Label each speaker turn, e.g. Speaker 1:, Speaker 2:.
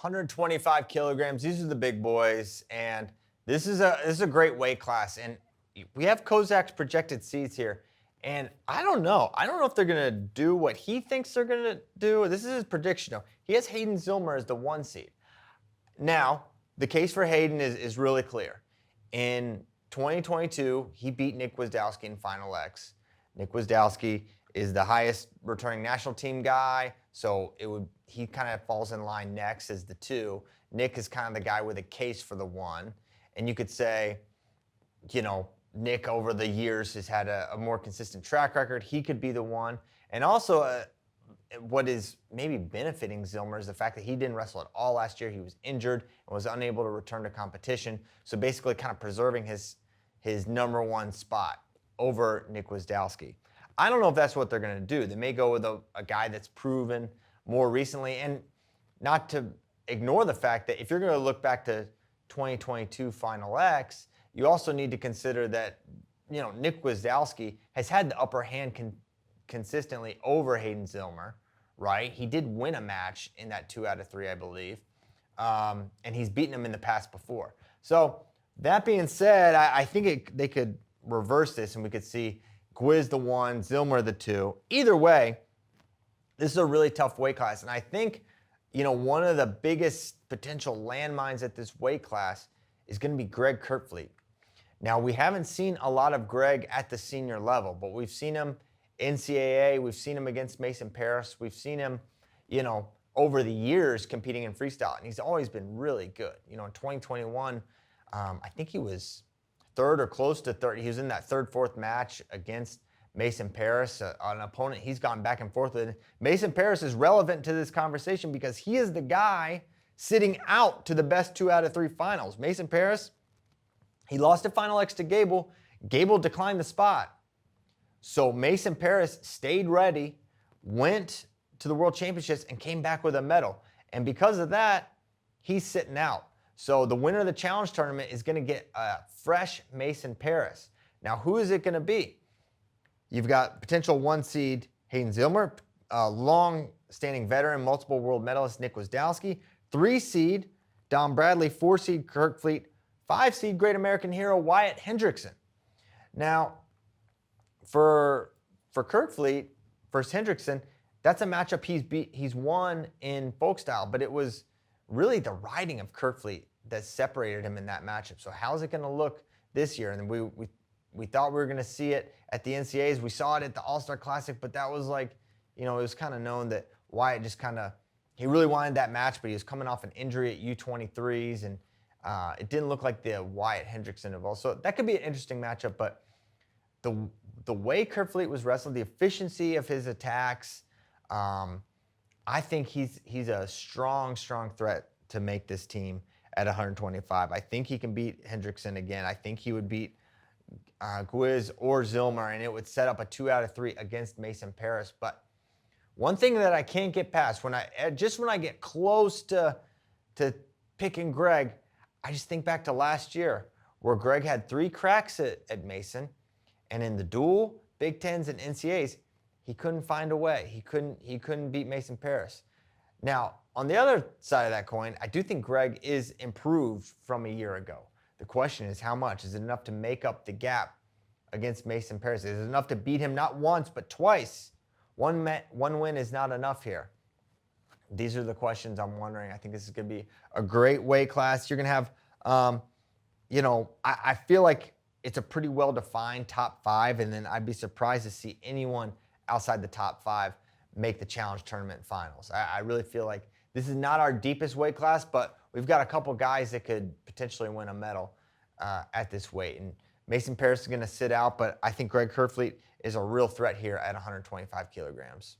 Speaker 1: 125 kilograms. These are the big boys, and this is a great weight class. And we have Kozak's projected seeds here, and I don't know. I don't know if they're gonna do what he thinks they're gonna do. This is his prediction, though. He has Hayden Zillmer as the 1 seed. Now, the case for Hayden is really clear. In 2022, he beat Nick Wisdowski in Final X. Nick Wisdowski is the highest returning national team guy, so he kind of falls in line next as the 2. Nick is kind of the guy with a case for the 1. And you could say, Nick over the years has had a more consistent track record. He could be the 1. And also, what is maybe benefiting Zillmer is the fact that he didn't wrestle at all last year. He was injured and was unable to return to competition. So basically kind of preserving his number 1 spot over Nick Wisdowski. I don't know if that's what they're going to do. They may go with a guy that's proven more recently, and not to ignore the fact that if you're going to look back to 2022 Final X, you also need to consider that, Nick Wisdowski has had the upper hand consistently over Hayden Zillmer, right? He did win a match in that 2 out of 3, I believe, and he's beaten him in the past before. So that being said, I think they could reverse this, and we could see Gwiz the 1, Zillmer the 2. Either way, this is a really tough weight class, and I think, one of the biggest potential landmines at this weight class is going to be Greg Kurtfleet. Now, we haven't seen a lot of Greg at the senior level, but we've seen him NCAA, we've seen him against Mason Paris, we've seen him, over the years competing in freestyle, and he's always been really good. In 2021, I think he was 3rd or close to 3rd. He was in that 3rd, 4th match against Mason Paris, an opponent he's gone back and forth with. Mason Paris is relevant to this conversation because he is the guy sitting out to the best 2 out of 3 finals. Mason Paris, he lost at Final X to Gable. Gable declined the spot. So Mason Paris stayed ready, went to the World Championships, and came back with a medal. And because of that, he's sitting out. So the winner of the challenge tournament is going to get a fresh Mason Paris. Now, who is it going to be? You've got potential 1 seed Hayden Zillmer, a long-standing veteran, multiple world medalist Nick Wisdowski, 3 seed Don Bradley, 4 seed Kurtfleet, 5 seed Great American Hero Wyatt Hendrickson. Now, for Kurtfleet versus Hendrickson, that's a matchup he's won in folk style, but it was really the riding of Kurtfleet that separated him in that matchup. So how's it going to look this year? And we thought we were going to see it at the NCAAs. We saw it at the All-Star Classic, but that was like, it was kind of known that Wyatt just he really wanted that match, but he was coming off an injury at U23s, and it didn't look like the Wyatt Hendrickson of all. So that could be an interesting matchup, but the way Kurtfleet was wrestled, the efficiency of his attacks, I think he's a strong threat to make this team at 125. I think he can beat Hendrickson again. I think he would beat Gwiz or Zillmer, and it would set up a 2 out of 3 against Mason Paris. But one thing that I can't get past, when I get close to picking Greg, I just think back to last year where Greg had 3 cracks at Mason, and in the dual, Big Tens, and NCAAs, he couldn't find a way. He couldn't beat Mason Paris. Now, on the other side of that coin, I do think Greg is improved from a year ago. The question is how much? Is it enough to make up the gap against Mason Paris? Is it enough to beat him not once, but twice? One win is not enough here. These are the questions I'm wondering. I think this is going to be a great weight class. You're going to have, I feel like it's a pretty well-defined top 5, and then I'd be surprised to see anyone outside the top 5 make the challenge tournament finals. I really feel like this is not our deepest weight class, but we've got a couple guys that could potentially win a medal at this weight. And Mason Paris is going to sit out, but I think Greg Kurtfleet is a real threat here at 125 kilograms.